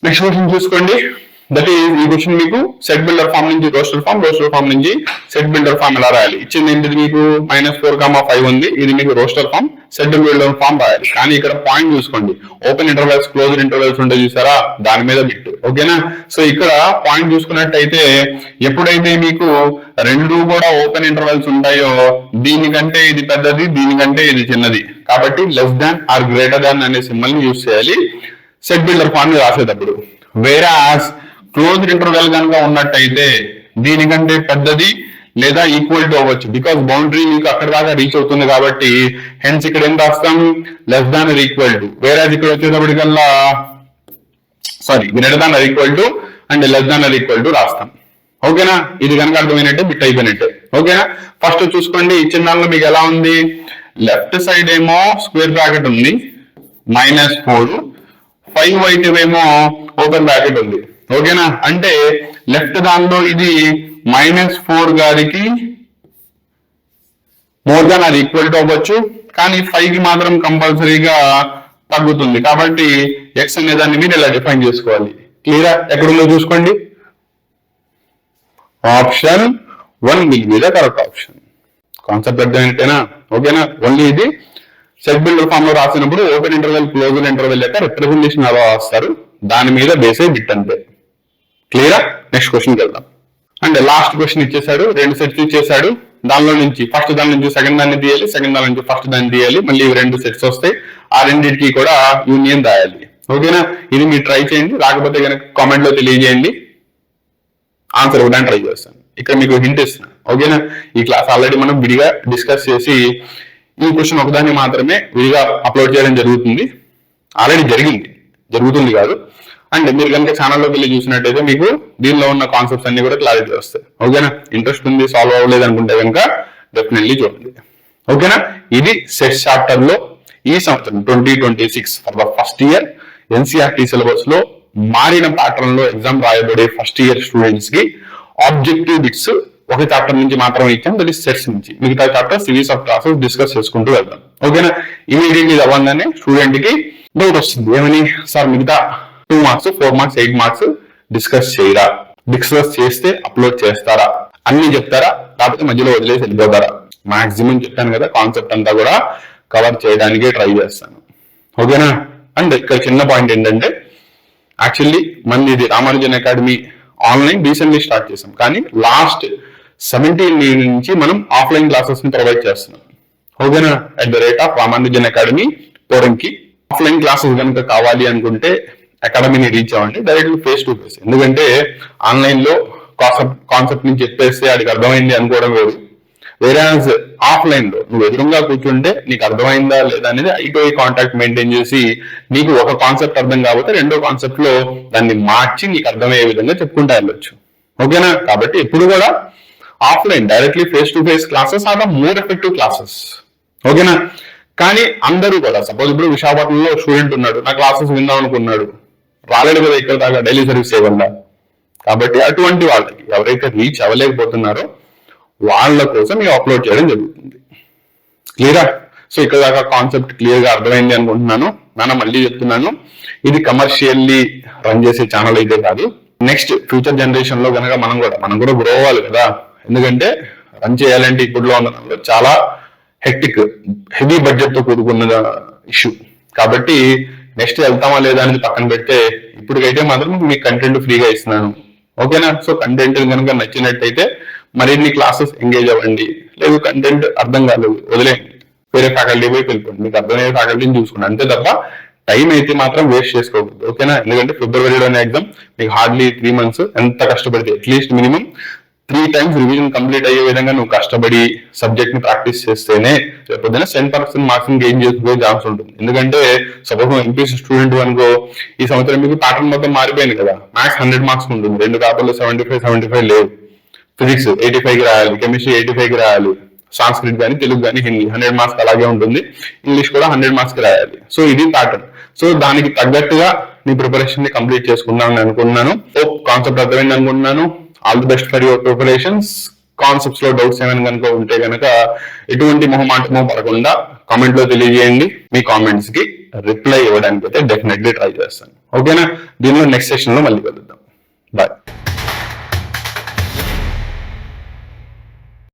Next question చూసుకోండి. That is ఈ question మీకు సెట్ బిల్డర్ ఫామ్ నుంచి రోస్టర్ ఫామ్ నుంచి సెట్ బిల్డర్ ఫామ్ ఎలా రాయాలి ఇచ్చింది ఏంటిది మీకు -4,5 ఉంది. ఇది మీకు roster form set builder form రాయాలి. కానీ ఇక్కడ పాయింట్ చూసుకోండి, ఓపెన్ ఇంటర్వెల్స్ క్లోజ్డ్ ఇంటర్వెల్స్ ఉంటే చూసారా, దాని మీద బిట్. ఓకేనా? సో ఇక్కడ పాయింట్ చూసుకున్నట్టయితే ఎప్పుడైతే మీకు రెండు కూడా ఓపెన్ ఇంటర్వెల్స్ ఉంటాయో దీనికంటే ఇది పెద్దది, దీనికంటే ఇది చిన్నది, కాబట్టి less than are greater than అనే సింబల్ ని యూజ్ చేయాలి సెట్ బిల్డర్ ఫామ్ ని రాసేటప్పుడు. వేరాస్ క్లోజ్డ్ ఇంటర్వెల్ కనుక ఉన్నట్టయితే దీనికంటే పెద్దది లేదా ఈక్వల్ టు అవ్వచ్చు, బికాస్ బౌండరీ మీకు అక్కడ దాకా రీచ్ అవుతుంది కాబట్టి. హెన్స్ ఇక్కడ ఏం రాస్తాం, less than or equal to. Whereas ఇక్కడ వచ్చేటప్పటికల్లా greater than or equal to and less than or equal to రాస్తాం. ఓకేనా? ఇది కనుక అర్థమైనట్టే బిట్ అయిపోయినట్టే. ఓకేనా? ఫస్ట్ చూసుకోండి, ఇచ్చిన దానిలో మీకు ఎలా ఉంది, లెఫ్ట్ సైడ్ ఏమో స్క్వేర్ బ్రాకెట్ ఉంది -4, 5 వైట్ ఏమో ఓపెన్ బ్రాకెట్ ఉంది. ఓకేనా? అంటే లెఫ్ట్ దానిలో ఇది -4 గారికి మోర్ దాన్ అది ఈక్వల్ టు అవ్వచ్చు, కానీ 5 కి మాత్రం కంపల్సరీగా తగ్గుతుంది. కాబట్టి ఎక్స్ అనే దాన్ని మీరు ఇలా డిఫైన్ చేసుకోవాలి. క్లియరా? ఎక్కడుందో చూసుకోండి. Option 1 will be the correct option. Concept అర్థమైనట్టేనా? ఓకేనా? ఓన్లీ ఇది సెట్ బిల్డర్ ఫామ్ లో రాసినప్పుడు ఓపెన్ ఇంటర్వెల్ క్లోజ్డ్ ఇంటర్వెల్ యొక్క రిప్రజెంటేషన్ ఎలా రాస్తారు, దాని మీద బేసే బిట్ అంతే. క్లియరా? నెక్స్ట్ క్వశ్చన్కి వెళ్దాం. అండ్ లాస్ట్ క్వశ్చన్ ఇచ్చేసాడు, 2 సెట్స్ ఇచ్చేసాడు. దానిలో నుంచి ఫస్ట్ దాని నుంచి సెకండ్ దాన్ని తీయాలి, సెకండ్ దాని నుంచి ఫస్ట్ దాన్ని తీయాలి, మళ్ళీ 2 సెట్స్ వస్తాయి. ఆ రెండింటికి కూడా యూనియన్ రాయాలి. ఓకేనా? ఇది మీరు ట్రై చేయండి, రాకపోతే కనుక కామెంట్ లో తెలియజేయండి, ఆన్సర్ ఇవ్వడానికి ట్రై చేస్తాను. ఇక్కడ మీకు హింట్ ఇస్తాను. ఓకేనా? ఈ క్లాస్ ఆల్రెడీ మనం విడిగా డిస్కస్ చేసి ఈ క్వశ్చన్ ఒకదాన్ని మాత్రమే విడిగా అప్లోడ్ చేయడం జరుగుతుంది. ఆల్రెడీ జరుగుతుంది కాదు. అండ్ మీరు కనుక ఛానల్లోకి వెళ్ళి చూసినట్టయితే మీకు దీనిలో ఉన్న కాన్సెప్ట్స్ అన్ని కూడా క్లారిటీ వస్తాయి. ఓకేనా? ఇంట్రెస్ట్ ఉంది, సాల్వ్ అవ్వలేదు అనుకుంటే కనుక డెఫినెట్లీ చూడండి. ఓకేనా? ఇది సెట్ చాప్టర్ లో ఈ సంవత్సరం 2026 for the first year NCERT syllabus లో మారిన ప్యాటర్న్ లో ఎగ్జామ్ రాయబడే ఫస్ట్ ఇయర్ స్టూడెంట్స్ కి ఆబ్జెక్టివ్ బిట్స్ ఒక చాప్టర్ నుంచి మాత్రం ఇచ్చాం, దట్ ఈస్ సెట్స్ నుంచి. మిగతా chapter series of classes discuss చేసుకుంటూ వెళ్దాం. ఓకేనా? ఇమీడియట్లీ అవ్వగానే స్టూడెంట్ కి డౌట్ వస్తుంది, ఏమని, సార్ మిగతా 2 మార్క్స్ 4 మార్క్స్ 8 మార్క్స్ డిస్కస్ చేయరా, డిస్కస్ చేస్తే అప్లోడ్ చేస్తారా, అన్ని చెప్తారా, లేకపోతే మధ్యలో వదిలేసి వెళ్ళిపోతారా? మాక్సిమం చెప్పాను కదా, కాన్సెప్ట్ అంతా కూడా కవర్ చేయడానికే ట్రై చేస్తాను. ఓకేనా? అండ్ ఇక్కడ చిన్న పాయింట్ ఏంటంటే, యాక్చువల్లీ మనది ఇది Ramanujan academy online recently start చేసాం, కానీ లాస్ట్ 17 నుంచి మనం ఆఫ్లైన్ క్లాసెస్ ని ప్రొవైడ్ చేస్తున్నాం. ఓకేనా? At the rate of Ramanujan academy Poranki. Offline classes కనుక కావాలి అనుకుంటే అకాడమీని రీచ్ అవ్వండి, డైరెక్ట్ ఫేస్ టు ఫేస్. ఎందుకంటే ఆన్లైన్ లో కాన్సెప్ట్ నుంచి చెప్పేస్తే అడిగి అర్థమైంది అనుకోవడం వేరు. వేరాజ్ ఆఫ్లైన్ లో నువ్వు ఎదురుగా కూర్చుంటే నీకు అర్థమైందా లేదా అనేది I to eye contact maintain చేసి నీకు ఒక కాన్సెప్ట్ అర్థం కాకపోతే రెండో కాన్సెప్ట్ లో దాన్ని మార్చి నీకు అర్థమయ్యే విధంగా చెప్పుకుంటా వెళ్ళొచ్చు. ఓకేనా? కాబట్టి ఎప్పుడు కూడా offline directly face to face classes are the more effective classes. ఓకేనా? కానీ అందరూ కూడా, సపోజ్ ఇప్పుడు విశాఖపట్నంలో స్టూడెంట్ ఉన్నాడు, నా క్లాసెస్ విందాం అనుకున్నాడు, రాలేడు కదా ఇక్కడ దాకా డైలీ సర్వీస్ చేయకుండా. కాబట్టి అటువంటి వాళ్ళకి ఎవరైతే రీచ్ అవ్వలేకపోతున్నారో వాళ్ళ కోసం ఇవి అప్లోడ్ చేయడం జరుగుతుంది. క్లియరా? సో ఇక్కడ దాకా కాన్సెప్ట్ క్లియర్ గా అర్థమైంది అనుకుంటున్నాను. మళ్ళీ చెప్తున్నాను, ఇది కమర్షియల్లీ రన్ చేసే ఛానల్ అయితే కాదు. నెక్స్ట్ ఫ్యూచర్ జనరేషన్ లో కనుక మనం కూడా గ్రో అవ్వాలి కదా. ఎందుకంటే రన్ చేయాలంటే ఇప్పుడులో ఉన్న చాలా హెక్టిక్ హెవీ బడ్జెట్ తో కూడుకున్న ఇష్యూ. కాబట్టి నెక్స్ట్ వెళ్తామా లేదా అనేది పక్కన పెడితే ఇప్పటికైతే మాత్రం మీకు కంటెంట్ ఫ్రీగా ఇస్తున్నాను. ఓకేనా? సో కంటెంట్ కనుక నచ్చినట్టయితే మరిన్ని క్లాసెస్ ఎంగేజ్ అవ్వండి. లేదు కంటెంట్ అర్థం కాలేదు వదిలేయండి, వేరే ఫ్యాకల్టీ పోయి వెళ్ళిపోండి, మీకు అర్థమయ్యే ఫ్యాకల్టీని చూసుకోండి. అంతే తప్ప టైం అయితే మాత్రం వేస్ట్ చేసుకోకూడదు. ఓకేనా? ఎందుకంటే ఫిబ్రవరిలోనే ఎగ్జామ్, మీకు హార్డ్లీ 3 months. ఎంత కష్టపడితే at least minimum 3 times revision complete అయ్యే విధంగా నువ్వు కష్టపడి సబ్జెక్ట్ ని ప్రాక్టీస్ చేస్తేనే రేపొద్దున 10% మార్క్స్ గెయిన్ చేసుకునే ఛాన్స్ ఉంటుంది. ఎందుకంటే సపోజ్ ఎంపీసీ స్టూడెంట్ అనుకో, ఈ సంవత్సరం మీకు ప్యాటర్న్ మొత్తం మారిపోయింది కదా. మ్యాథ్స్ 100 marks ఉంటుంది, 2 పేపర్లు 75 లేవు. ఫిజిక్స్ 85 రాయాలి, కెమిస్ట్రీ 85 రాయాలి, సాంస్క్రిట్ కానీ తెలుగు కానీ హిందీ 100 marks అలాగే ఉంటుంది, ఇంగ్లీష్ కూడా 100 marks రాయాలి. సో ఇది ప్యాటర్న్. సో దానికి తగ్గట్టుగా నీ ప్రిపరేషన్ ని కంప్లీట్ చేసుకుందామని అనుకున్నాను. కాన్సెప్ట్ అర్థమైంది అనుకుంటున్నాను. All the best for your preparations. Concepts లో డౌట్స్ ఏమైనా కనుక ఉంటే కనుక ఎటువంటి మొహమాటమో పడకుండా కామెంట్ లో తెలియజేయండి. మీ కామెంట్స్ కి రిప్లై ఇవ్వడానికి అయితే డెఫినెట్లీ ట్రై చేస్తాను. ఓకేనా? దీనిలో నెక్స్ట్ సెషన్ లో మళ్ళీ కలుద్దాం. బాయ్.